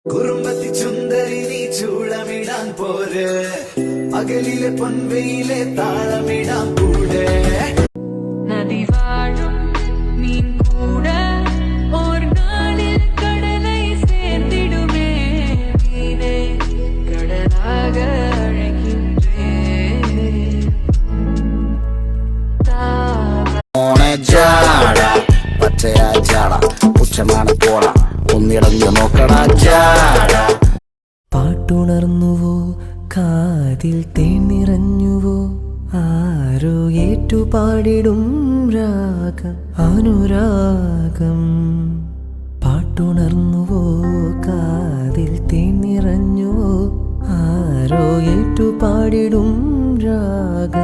കുറുമ്പത്തി ചുന്ദരി നീ ചൂളമിടാൻ പോര് പകലിലെ പൊൻവെയിലെ താളമിടാൻ കൂടെ നദി വാഴും മീൻ കൂട ഒരു നാളിൽ കടலை சேர்ந்திடுமே மீனே கடலாக ജാട പച്ചയാ ജാട പുച്ഛമാണ് പോട ഒന്നിടഞ്ഞു നോക്കടാ ജാട. പാട്ടുണർന്നുവോ കാതിൽ തേനിറഞ്ഞുവോ ആരോ ഏറ്റുപാടിടും രാഗം അനുരാഗം. പാട്ടുണർന്നുവോ കാതിൽ തേനിറഞ്ഞുവോ ആരോ ഏറ്റുപാടിടും രാഗം